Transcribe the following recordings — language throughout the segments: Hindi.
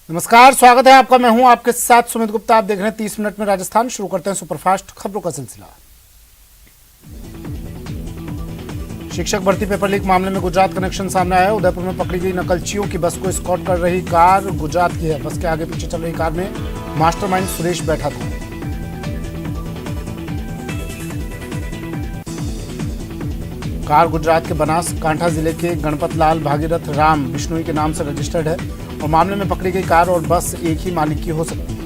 नमस्कार, स्वागत है आपका। मैं हूं आपके साथ सुमित गुप्ता। आप देख रहे हैं 30 मिनट में राजस्थान। शुरू करते हैं सुपरफास्ट खबरों का सिलसिला। शिक्षक भर्ती पेपर लीक मामले में गुजरात कनेक्शन सामने आया। उदयपुर में पकड़ी गई नकलचियों की बस को स्कॉट कर रही कार गुजरात की है। बस के आगे पीछे चल रही कार में मास्टरमाइंड सुरेश बैठा था। कार गुजरात के बनासकांठा जिले के गणपत लाल भागीरथ राम बिश्नोई के नाम से रजिस्टर्ड है और मामले में पकड़ी गई कार और बस एक ही मालिक की हो सकती है।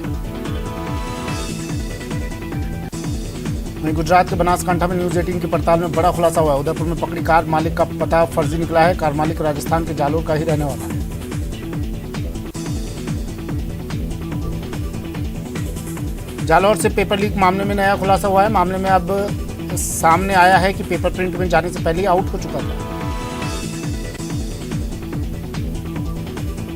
वहीं गुजरात के बनासकांठा में न्यूज 18 की पड़ताल में बड़ा खुलासा हुआ है। उदयपुर में पकड़ी कार मालिक का पता फर्जी निकला है। कार मालिक राजस्थान के जालोर का ही रहने वाला है। जालोर से पेपर लीक मामले में नया खुलासा हुआ है। मामले में अब सामने आया है कि पेपर प्रिंट में जाने से पहले ही आउट हो चुका था।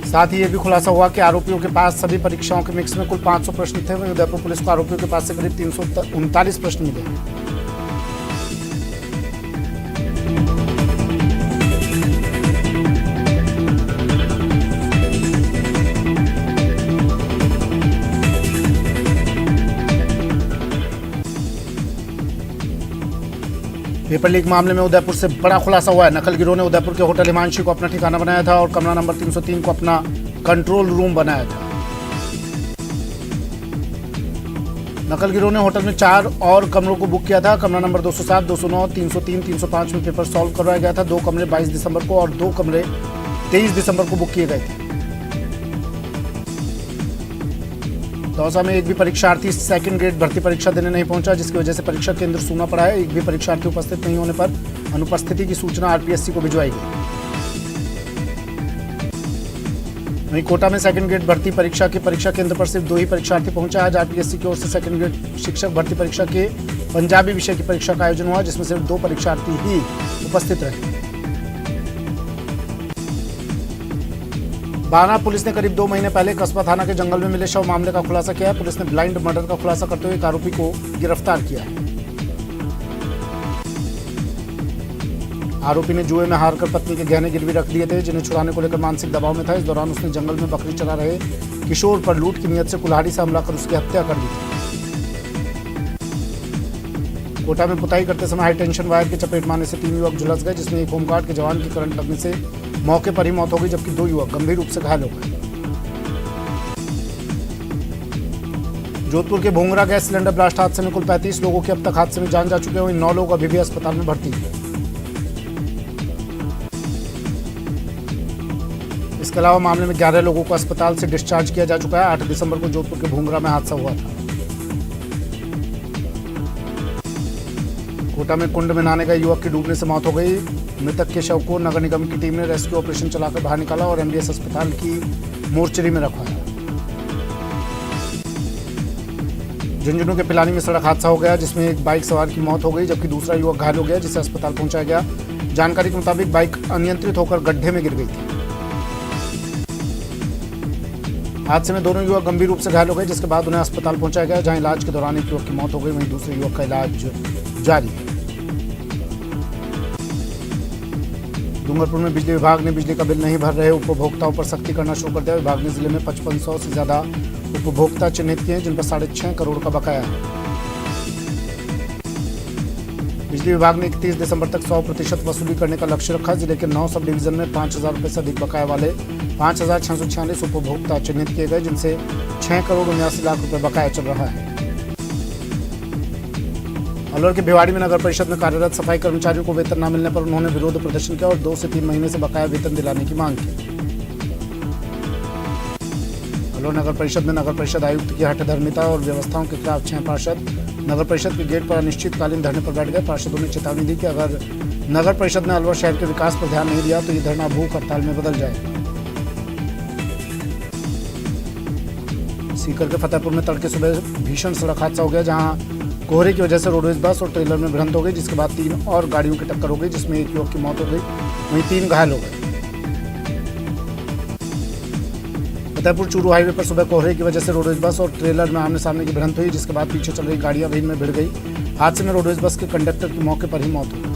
साथ ही यह भी खुलासा हुआ कि आरोपियों के पास सभी परीक्षाओं के मिक्स में कुल 500 प्रश्न थे। वहीं उदयपुर पुलिस को आरोपियों के पास से करीब 339 प्रश्न मिले हैं। पेपर लीक मामले में उदयपुर से बड़ा खुलासा हुआ है। नकल गिरोह ने उदयपुर के होटल हिमांशी को अपना ठिकाना बनाया था और कमरा नंबर 303 को अपना कंट्रोल रूम बनाया था। नकल गिरोह ने होटल में 4 और कमरों को बुक किया था। कमरा नंबर 207, 209, 303, 305 में पेपर सॉल्व करवाया गया था। 2 कमरे 22 दिसंबर को और 2 कमरे 23 दिसंबर को बुक किए गए थे। दौसा में एक भी परीक्षार्थी सेकंड ग्रेड भर्ती परीक्षा देने नहीं पहुंचा, जिसकी वजह से परीक्षा केंद्र सूना पड़ा है। एक भी परीक्षार्थी उपस्थित नहीं होने पर अनुपस्थिति की सूचना आरपीएससी को भिजवाई गई। वहीं कोटा में सेकंड ग्रेड भर्ती परीक्षा के परीक्षा केंद्र पर सिर्फ 2 ही परीक्षार्थी पहुंचे। आज आरपीएससी की ओर से सेकंड ग्रेड शिक्षक भर्ती परीक्षा के पंजाबी विषय की परीक्षा का आयोजन हुआ, जिसमें सिर्फ 2 परीक्षार्थी ही उपस्थित रहे। बाना पुलिस ने करीब 2 महीने पहले कस्बा थाना के जंगल में मिले शव मामले का खुलासा किया है। पुलिस ने ब्लाइंड मर्डर का खुलासा करते हुए एक आरोपी को गिरफ्तार किया है। आरोपी ने जुए में हारकर पत्नी के गहने गिरवी रख दिए थे, जिन्हें छुड़ाने को लेकर मानसिक दबाव में था। इस दौरान उसने जंगल में बकरी चरा रहे किशोर पर लूट की नियत से कुल्हाड़ी से हमला कर उसकी हत्या कर दी थी। कोटा में पुताई करते समय हाई टेंशन वायर की चपेट मारने से 3 युवक झुलस गए, जिसमें एक होमगार्ड के जवान की करंट लगने से मौके पर ही मौत हो गई, जबकि 2 युवक गंभीर रूप से घायल हो गए। जोधपुर के भोंगरा गैस सिलेंडर ब्लास्ट हादसे में कुल 35 लोगों की अब तक हादसे में जान जा चुके हैं। वहीं 9 लोग अभी भी अस्पताल में भर्ती हैं। इसके अलावा मामले में 11 लोगों को अस्पताल से डिस्चार्ज किया जा चुका है। 8 दिसंबर को जोधपुर के भोंगरा में हादसा हुआ था। कोटा में कुंड में नहाने गए युवक की डूबने से मौत हो गई। मृतक के शव को नगर निगम की टीम ने रेस्क्यू ऑपरेशन चलाकर बाहर निकाला और एमडीएस अस्पताल की मोर्चरी में रखवाया। झुंझुनू के पिलानी में सड़क हादसा हो गया, जिसमें एक बाइक सवार की मौत हो गई, जबकि दूसरा युवक घायल हो गया, जिसे अस्पताल पहुंचाया गया। जानकारी के मुताबिक बाइक अनियंत्रित होकर गड्ढे में गिर गई थी। हादसे में दोनों युवक गंभीर रूप से घायल हो गए, जिसके बाद उन्हें अस्पताल पहुंचाया गया, जहां इलाज के दौरान एक युवक की मौत हो गई। वहीं दूसरे युवक का इलाज जारी है। डूंगरपुर में बिजली विभाग ने बिजली का बिल नहीं भर रहे उपभोक्ताओं पर सख्ती करना शुरू कर दिया। विभाग ने जिले में 5500 से ज्यादा उपभोक्ता चिन्हित किए हैं, जिन पर 6.5 करोड़ का बकाया है। बिजली विभाग ने 31 दिसंबर तक 100% वसूली करने का लक्ष्य रखा। जिले के 9 सब डिवीजन में 5000 रुपये से अधिक बकाया वाले 5646 उपभोक्ता चिन्हित किए गए, जिनसे 6 करोड़ 79 लाख रुपए बकाया चल रहा है। अलवर के भिवाड़ी में नगर परिषद में कार्यरत सफाई कर्मचारियों को वेतन न मिलने पर उन्होंने विरोध प्रदर्शन किया और 2 से 3 महीने से बकाया वेतन दिलाने की मांग की। अलवर नगर परिषद में नगर परिषद आयुक्त की हठधर्मिता और व्यवस्थाओं के खिलाफ 6 पार्षद नगर परिषद के गेट पर अनिश्चितकालीन धरने पर बैठ गए। पार्षदों ने चेतावनी दी कि अगर नगर परिषद ने अलवर शहर के विकास पर ध्यान नहीं दिया तो ये धरना भूख हड़ताल में बदल जाएगा। सीकर के फतेहपुर में तड़के सुबह भीषण सड़क हादसा हो गया, जहां कोहरे की वजह से रोडवेज बस और ट्रेलर में भिड़ंत हो गई, जिसके बाद 3 और गाड़ियों की टक्कर हो गई, जिसमें एक युवक की मौत हो गई, वहीं 3 घायल हो गए। फतेहपुर चूरू हाईवे पर सुबह कोहरे की वजह से रोडवेज बस और ट्रेलर में आमने सामने की भिड़ंत हुई, जिसके बाद पीछे चल रही गाड़ियां भी इनमें भिड़ गई। हादसे में रोडवेज बस के कंडक्टर की मौके पर ही मौत हो गई।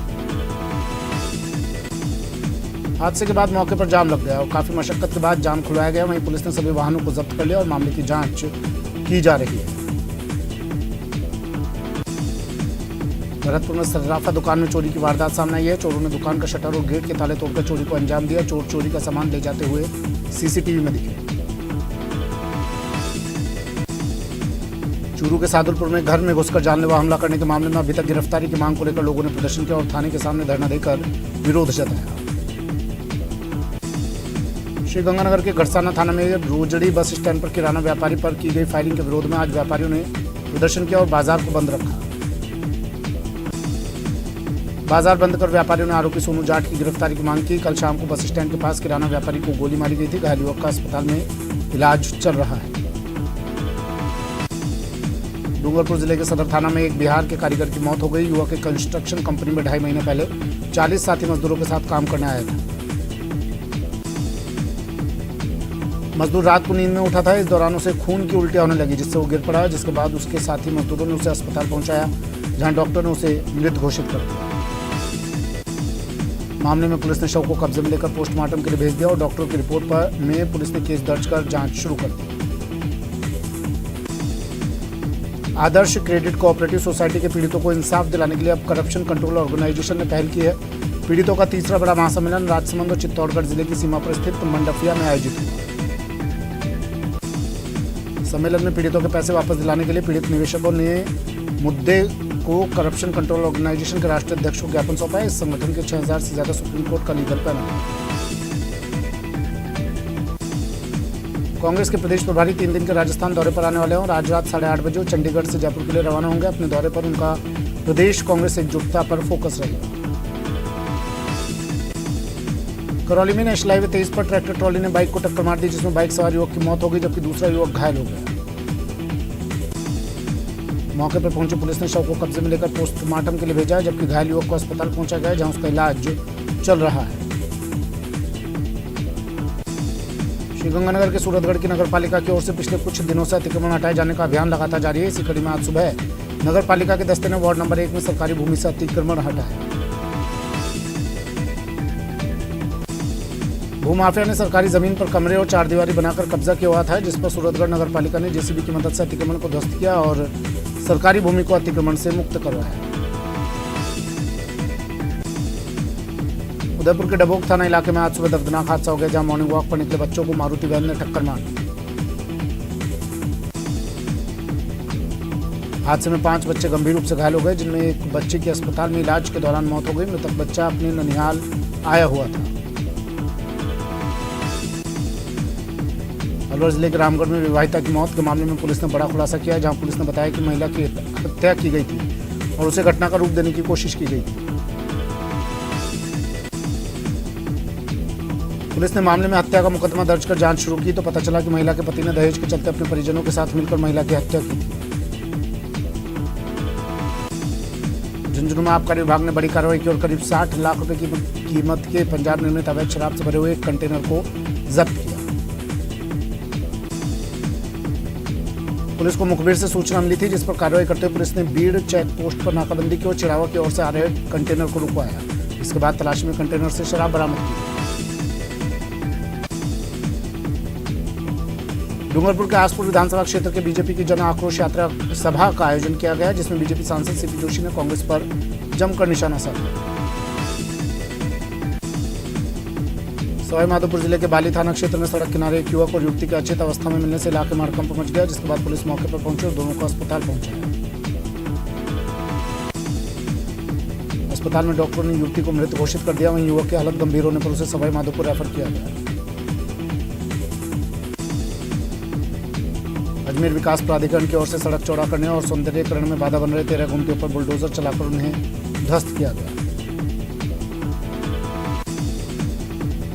हादसे के बाद मौके पर जाम लग गया और काफी मशक्कत के बाद जाम खुलवाया गया। वहीं पुलिस ने सभी वाहनों को जब्त कर लिया और मामले की जांच की जा रही है। भरतपुर में सर्राफा दुकान में चोरी की वारदात सामने आई है। चोरों ने दुकान का शटर और गेट के ताले तोड़कर चोरी को अंजाम दिया। चोर चोरी का सामान ले जाते हुए सीसीटीवी में दिखे। चूरू के सादुलपुर में घर में घुसकर जानलेवा हमला करने के मामले में अभी तक गिरफ्तारी की मांग को लेकर लोगों ने प्रदर्शन किया और थाने के सामने धरना देकर विरोध जताया। श्रीगंगानगर के गढ़साना थाना में रोजड़ी बस स्टैंड पर किराना व्यापारी पर की गई फायरिंग के विरोध में आज व्यापारियों ने प्रदर्शन किया और बाजार को बंद रखा। बाजार बंद कर व्यापारियों ने आरोपी सोनू जाट की गिरफ्तारी की मांग की। कल शाम को बस स्टैंड के पास किराना व्यापारी को गोली मारी गई थी। घायल युवक का अस्पताल में इलाज चल रहा है। डूंगरपुर जिले के सदर थाना में एक बिहार के कारीगर की मौत हो गई। युवक एक कंस्ट्रक्शन कंपनी में 2.5 महीने पहले 40 साथी मजदूरों के साथ काम करने आया था। मजदूर रात को नींद में उठा था। इस दौरान उसे खून की उल्टियां होने लगी, जिससे वो गिर पड़ा, जिसके बाद उसके साथी मजदूरों ने उसे अस्पताल पहुंचाया, जहां डॉक्टर ने उसे मृत घोषित कर दिया। मामले में पुलिस ने शव को कब्जे में लेकर पोस्टमार्टम के लिए भेज दिया और डॉक्टरों की रिपोर्ट पर में पुलिस ने केस दर्ज कर जांच शुरू कर दी। आदर्श क्रेडिट कोऑपरेटिव सोसाइटी के पीड़ितों को इंसाफ दिलाने के लिए अब करप्शन कंट्रोल ऑर्गेनाइजेशन ने पहल की है। पीड़ितों का तीसरा बड़ा महासम्मेलन राजसमंद और चित्तौड़गढ़ जिले की सीमा पर स्थित मंडफिया में आयोजित हुआ। सम्मेलन में पीड़ितों के पैसे वापस दिलाने के लिए पीड़ित निवेशकों ने मुद्दे को करप्शन कंट्रोल ऑर्गेनाइजेशन के राष्ट्रीय अध्यक्ष को ज्ञापन सौंपा है। इस संगठन के 6000 से ज्यादा सुप्रीम कोर्ट का लीगल पैनल है। कांग्रेस के प्रदेश प्रभारी 3 दिन के राजस्थान दौरे पर आने वाले हैं और आज रात 8:30 बजे चंडीगढ़ से जयपुर के लिए रवाना होंगे। अपने दौरे पर उनका प्रदेश कांग्रेस एकजुटता पर फोकस रहेगा। करौली में नेशनल हाईवे 23 पर ट्रैक्टर ट्रॉली ने बाइक को टक्कर मार दी, जिसमें बाइक सवार युवक की मौत हो गई जबकि दूसरा युवक घायल हो गया। मौके पर पहुंची पुलिस ने शव को कब्जे में लेकर पोस्टमार्टम के लिए भेजा है, जबकि घायल युवक को अस्पताल पहुंचा गया, जहां उसका इलाज चल रहा है। श्रीगंगानगर के सूरतगढ़ की नगर पालिका की ओर से पिछले कुछ दिनों से अतिक्रमण हटाए जाने का अभियान लगातार जारी है। इसी कड़ी में आज सुबह नगर पालिका के दस्ते ने वार्ड नंबर 1 में सरकारी भूमि से अतिक्रमण हटाया। भूमाफिया ने सरकारी जमीन पर कमरे और चारदीवारी बनाकर कब्जा किया हुआ था, जिस पर सूरतगढ़ नगर पालिका ने जेसीबी की मदद से अतिक्रमण को ध्वस्त किया और सरकारी भूमि को अतिक्रमण से मुक्त करवाया। उदयपुर के डबोक थाना इलाके में आज सुबह दर्दनाक हादसा हो गया, जहां मॉर्निंग वॉक पर निकले बच्चों को मारुति वैन ने टक्कर मार दी। हादसे में 5 बच्चे गंभीर रूप से घायल हो गए, जिनमें एक बच्चे की अस्पताल में इलाज के दौरान मौत हो गई। मृतक बच्चा अपने ननिहाल आया हुआ था। अलवर जिले के रामगढ़ में विवाहिता की मौत के मामले में पुलिस ने बड़ा खुलासा किया, जहां पुलिस ने बताया कि महिला की हत्या की गई थी और उसे घटना का रूप देने की कोशिश की गई थी। पुलिस ने मामले में हत्या का मुकदमा दर्ज कर जांच शुरू की तो पता चला कि महिला के पति ने दहेज के चलते अपने परिजनों के साथ मिलकर महिला की हत्या की थी। झुंझुनू में आबकारी विभाग ने बड़ी कार्रवाई की और करीब 60 लाख रुपए की कीमत के पंजाब निर्मित अवैध शराब से भरे हुए एक कंटेनर को जब्त किया। पुलिस को मुखबिर से सूचना मिली थी, जिस पर कार्रवाई करते हुए पुलिस ने बीड़ चेक पोस्ट पर नाकाबंदी की और चिड़ावा की ओर से आ रहे कंटेनर को रुकवाया। इसके बाद तलाशी में कंटेनर से शराब बरामद की। डूंगरपुर के आसपुर विधानसभा क्षेत्र के बीजेपी की जन आक्रोश यात्रा सभा का आयोजन किया गया, जिसमें बीजेपी सांसद सीपी जोशी ने कांग्रेस पर जमकर निशाना साधा। सवाईमाधोपुर जिले के बाली थाना क्षेत्र में सड़क किनारे एक युवक और युवती के अचेत अवस्था में मिलने से इलाके में हड़कंप मच गया, जिसके बाद पुलिस मौके पर पहुंची और दोनों को अस्पताल पहुंचाया। अस्पताल में डॉक्टरों ने युवती को मृत घोषित कर दिया। वहीं युवक की हालत गंभीर होने पर उसे सवाईमाधोपुर रेफर किया गया। अजमेर विकास प्राधिकरण की ओर से सड़क चौड़ा करने और सौंदर्यीकरण में बाधा बन रहे 13 गुमटियों पर बुलडोजर चलाकर उन्हें ध्वस्त किया गया।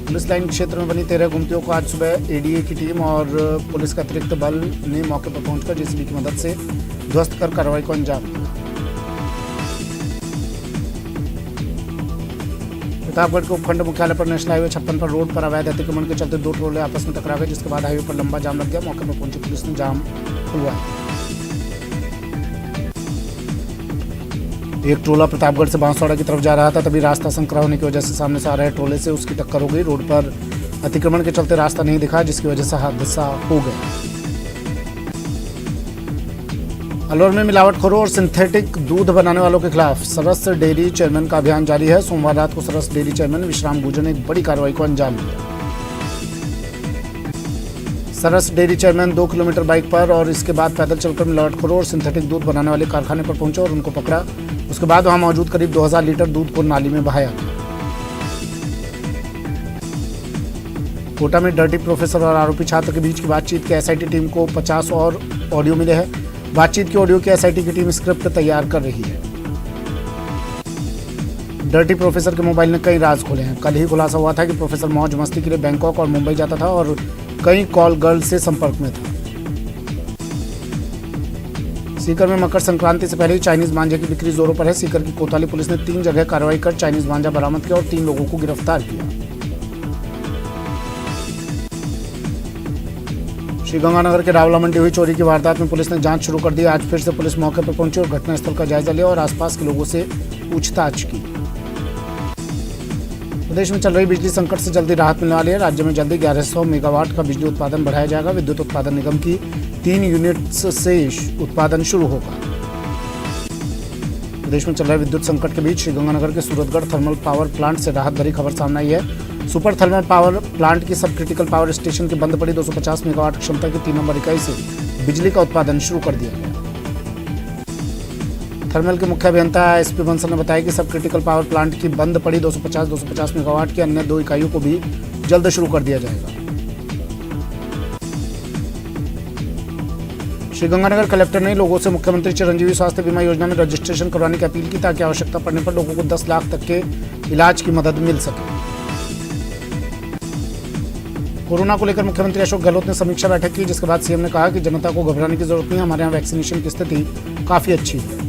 पुलिस लाइन क्षेत्र में बनी 13 गुमटियों को आज सुबह एडीए की टीम और पुलिस का अतिरिक्त बल ने मौके पर पहुंचकर जेसीबी की मदद से ध्वस्त कर कार्रवाई को अंजाम दिया। प्रतापगढ़ के उपखंड मुख्यालय पर नेशनल हाईवे 56 पर रोड पर अवैध अतिक्रमण के चलते 2 ट्रोले आपस में टकरा गए, जिसके बाद हाईवे पर लंबा जाम लग गया। मौके पर पहुंची पुलिस ने जाम खुलवाया। एक ट्रोला प्रतापगढ़ से बांसवाड़ा की तरफ जा रहा था, तभी रास्ता संकरा होने की वजह से सामने से आ रहे ट्रोले से उसकी टक्कर हो गई। रोड पर अतिक्रमण के चलते रास्ता नहीं दिखा, जिसकी वजह से हादसा हो गया। अलवर में मिलावटखोरों और सिंथेटिक दूध बनाने वालों के खिलाफ सरस डेयरी चेयरमैन का अभियान जारी है। सोमवार रात को सरस डेयरी चेयरमैन विश्राम गुर्जर ने एक बड़ी कार्रवाई को अंजाम दिया। सरस डेयरी चेयरमैन 2 किलोमीटर बाइक पर और इसके बाद पैदल चलकर मिलावटखोरों और सिंथेटिक दूध बनाने वाले कारखाने पर पहुंचे और उनको पकड़ा। उसके बाद वहां मौजूद करीब 2000 लीटर दूध को नाली में बहाया गया। कोटा में डर्टी प्रोफेसर और आरोपी छात्र के बीच की बातचीत की एसआईटी टीम को 50 और ऑडियो मिले हैं। बातचीत की ऑडियो की एसआईटी की टीम स्क्रिप्ट तैयार कर रही है। डर्टी प्रोफेसर के मोबाइल ने कई राज खोले हैं। कल ही खुलासा हुआ था कि प्रोफेसर मौज मस्ती के लिए बैंकॉक और मुंबई जाता था और कई कॉल गर्ल से संपर्क में था। सीकर में मकर संक्रांति से पहले ही चाइनीज मांझे की बिक्री जोरों पर है। सीकर की कोतवाली पुलिस ने 3 जगह कार्रवाई कर चाइनीज मांझा बरामद किया और 3 लोगों को गिरफ्तार किया। श्रीगंगानगर के रावला मंडी हुई चोरी की वारदात में पुलिस ने जांच शुरू कर दी। आज फिर से पुलिस मौके पर पहुंची और घटनास्थल का जायजा लिया और आसपास के लोगों से पूछताछ की। प्रदेश में चल रही बिजली संकट से जल्दी राहत मिलने वाली है। राज्य में जल्दी 1100 मेगावाट का बिजली उत्पादन बढ़ाया जाएगा। विद्युत उत्पादन निगम की 3 यूनिट्स से उत्पादन शुरू होगा। प्रदेश में चल रहे विद्युत संकट के बीच श्रीगंगानगर के सूरतगढ़ थर्मल पावर प्लांट से राहत भरी खबर सामने आई है। सुपर थर्मल पावर प्लांट की सब क्रिटिकल पावर स्टेशन की बंद पड़ी 250 मेगावाट क्षमता की 3 नंबर इकाई से बिजली का उत्पादन शुरू कर दिया गया। थर्मल के मुख्य अभियंता एसपी बंसल ने बताया कि सब क्रिटिकल पावर प्लांट की बंद पड़ी 250 मेगावाट की अन्य 2 इकाइयों को भी जल्द शुरू कर दिया जाएगा। श्रीगंगानगर कलेक्टर ने लोगों से मुख्यमंत्री चिरंजीवी स्वास्थ्य बीमा योजना में रजिस्ट्रेशन करवाने की अपील की, ताकि आवश्यकता पड़ने पर लोगों को 10 लाख तक के इलाज की मदद मिल सके। कोरोना को लेकर मुख्यमंत्री अशोक गहलोत ने समीक्षा बैठक की, जिसके बाद सीएम ने कहा कि जनता को घबराने की जरूरत नहीं है। हमारे यहाँ वैक्सीनेशन की स्थिति काफी अच्छी है।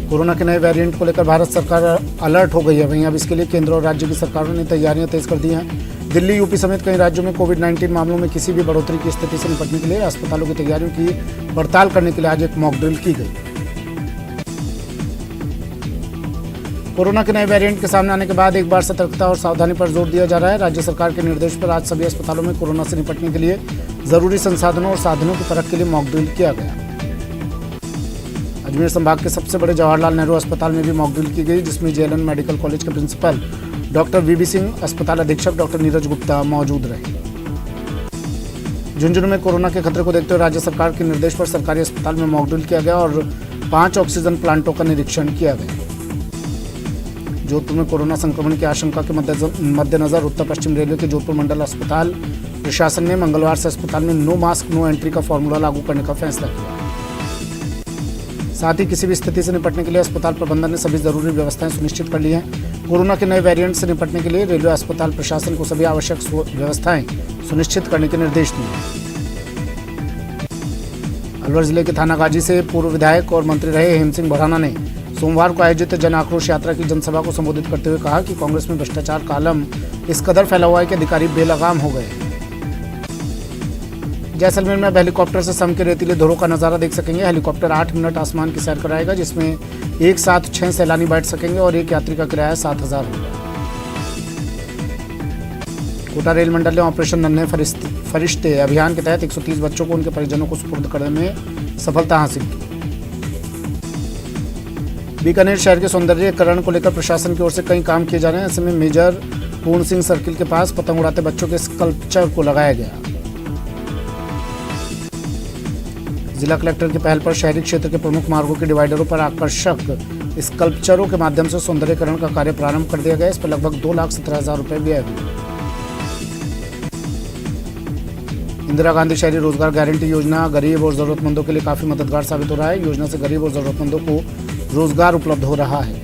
कोरोना के नए वेरिएंट को लेकर भारत सरकार अलर्ट हो गई है। वहीं अब इसके लिए केंद्र और राज्य की सरकारों ने तैयारियां तेज कर दी हैं। दिल्ली, यूपी समेत कई राज्यों में कोविड-19 मामलों में किसी भी बढ़ोतरी की स्थिति से निपटने के लिए अस्पतालों की तैयारियों की पड़ताल करने के लिए आज एक मॉक ड्रिल की गई। कोरोना के नए वेरिएंट के सामने आने के बाद एक बार सतर्कता और सावधानी पर जोर दिया जा रहा है। राज्य सरकार के निर्देश पर आज सभी अस्पतालों में कोरोना से निपटने के लिए जरूरी संसाधनों और साधनों की परख के लिए मॉक ड्रिल किया गया। अजमेर संभाग के सबसे बड़े जवाहरलाल नेहरू अस्पताल में भी मॉक ड्रिल की गई, जिसमें जेएलएन मेडिकल कॉलेज के प्रिंसिपल डॉक्टर वीबी सिंह, अस्पताल अधीक्षक डॉक्टर नीरज गुप्ता मौजूद रहे। झुंझुनू में कोरोना के खतरे को देखते हुए राज्य सरकार के निर्देश पर सरकारी अस्पताल में मॉक ड्रिल किया गया और 5 ऑक्सीजन प्लांटों का निरीक्षण किया गया। जोधपुर में कोरोना संक्रमण की आशंका के मद्देनजर उत्तर पश्चिम रेलवे के जोधपुर मंडल अस्पताल प्रशासन ने मंगलवार से अस्पताल में नो मास्क नो एंट्री का फॉर्मूला लागू करने का फैसला किया। साथ ही किसी भी स्थिति से निपटने के लिए अस्पताल प्रबंधन ने सभी जरूरी व्यवस्थाएं सुनिश्चित कर ली हैं। कोरोना के नए वेरिएंट से निपटने के लिए रेलवे अस्पताल प्रशासन को सभी आवश्यक व्यवस्थाएं सुनिश्चित करने के निर्देश दिए। अलवर जिले के थाना गाजी से पूर्व विधायक और मंत्री रहे हेम सिंह भड़ाना ने सोमवार को आयोजित जन आक्रोश यात्रा की जनसभा को संबोधित करते हुए कहा कि कांग्रेस में भ्रष्टाचार का आलम इस कदर फैला हुआ है कि अधिकारी बेलगाम हो गए हैं। जैसलमेर में अब हेलीकॉप्टर से सम के रेतीले धोरों का नजारा देख सकेंगे। हेलीकॉप्टर 8 मिनट आसमान की सैर कराएगा, जिसमें एक साथ 6 सैलानी बैठ सकेंगे और एक यात्री का किराया 7000 होगा। कोटा रेल मंडल ने ऑपरेशन नन्हे फरिश्ते अभियान के तहत 130 बच्चों को उनके परिजनों को सुपुर्द करने में सफलता हासिल की। बीकानेर शहर के सौंदर्यीकरण को लेकर प्रशासन की ओर से कई काम किए जा रहे हैं। ऐसे में मेजर पूर्ण सिंह सर्किल के पास पतंग उड़ाते बच्चों के स्कल्पचर को लगाया गया। जिला कलेक्टर की पहल पर शहरी क्षेत्र के प्रमुख मार्गों के डिवाइडरों पर आकर्षक स्कल्पचरों के माध्यम से सौंदर्यीकरण का कार्य प्रारंभ कर दिया गया। इस पर लगभग 2,17,000 रुपए व्यय हुए। इंदिरा गांधी शहरी रोजगार गारंटी योजना गरीब और जरूरतमंदों के लिए काफी मददगार साबित हो रहा है। योजना से गरीब और जरूरतमंदों को रोजगार उपलब्ध हो रहा है।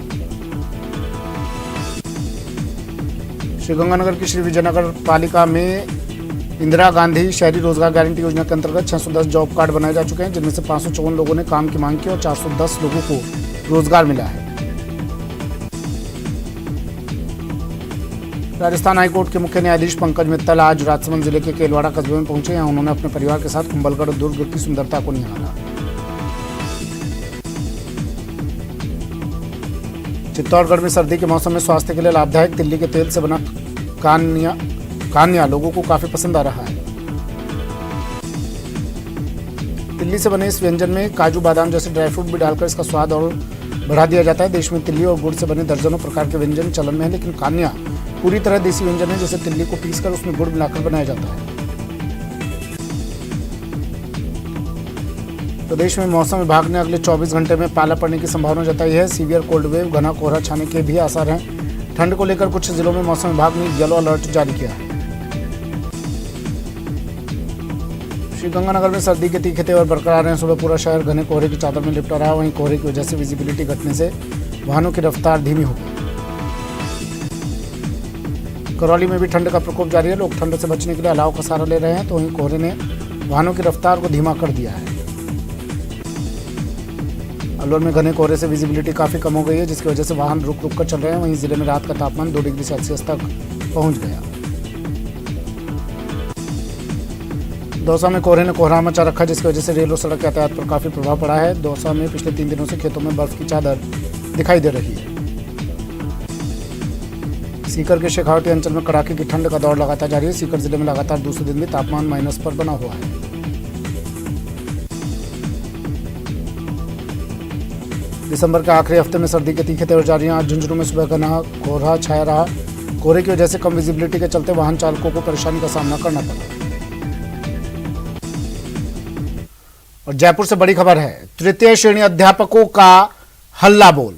श्रीगंगानगर की श्री विजयनगर पालिका में इंदिरा गांधी शहरी रोजगार गारंटी योजना के अंतर्गत 610 जॉब कार्ड बनाए जा चुके हैं, जिनमें से 554 लोगों ने काम की मांग की और 410 लोगों को रोजगार मिला है। राजस्थान हाईकोर्ट के मुख्य न्यायाधीश पंकज मित्तल आज राजसमंद जिले के केलवाड़ा कस्बे में पहुंचे। यहाँ उन्होंने अपने परिवार के साथ कुंभलगढ़ दुर्ग की सुंदरता को निहारा। चित्तौड़गढ़ में सर्दी के मौसम में स्वास्थ्य के लिए लाभदायक तिल्ली के तेल से बना कान्या लोगों को काफी पसंद आ रहा है। तिल्ली से बने इस व्यंजन में काजू बादाम जैसे ड्राई फ्रूट भी डालकर इसका स्वाद और बढ़ा दिया जाता है। देश में तिल्ली और गुड़ से बने दर्जनों प्रकार के व्यंजन चलन में है, लेकिन कान्या पूरी तरह देसी व्यंजन है, जैसे तिल्ली को पीसकर उसमें गुड़ मिलाकर बनाया जाता है। प्रदेश में मौसम विभाग ने अगले 24 घंटे में पाला पड़ने की संभावना जताई है। सीवियर कोल्ड वेव, घना कोहरा छाने के भी आसार हैं। ठंड को लेकर कुछ जिलों में मौसम विभाग ने येलो अलर्ट जारी किया है। श्रीगंगानगर में सर्दी के तीखे तेवर बरकरार हैं। सुबह पूरा शहर घने कोहरे की चादर में लिपटा रहा। वहीं कोहरे की वजह से विजिबिलिटी घटने से वाहनों की रफ्तार धीमी हो गई। करौली में भी ठंड का प्रकोप जारी है। लोग ठंड से बचने के लिए अलाव का सहारा ले रहे हैं, तो वहीं कोहरे ने वाहनों की रफ्तार को धीमा कर दिया है। अलवर में घने कोहरे से विजिबिलिटी काफी कम हो गई है, जिसकी वजह से वाहन रुक रुक कर चल रहे हैं। वहीं जिले में रात का तापमान 2 डिग्री सेल्सियस तक पहुंच गया। दौसा में कोहरे ने कोहरा मचा रखा, जिसकी वजह से रेल और सड़क यातायात पर काफी प्रभाव पड़ा है। दौसा में पिछले 3 दिनों से खेतों में बर्फ की चादर दिखाई दे रही है। सीकर के शेखावटी अंचल में कड़ाके की ठंड का दौर लगातार जारी है। सीकर जिले में लगातार दूसरे दिन भी तापमान माइनस पर बना हुआ है। दिसंबर के आखिरी हफ्ते में सर्दी के तीखे तेवर जारी हैं। आज झुंझुनू में सुबह घना कोहरा छाया रहा। कोहरे की वजह से कम विजिबिलिटी के चलते वाहन चालकों को परेशानी का सामना करना पड़ा। और जयपुर से बड़ी खबर है, तृतीय श्रेणी अध्यापकों का हल्ला बोल।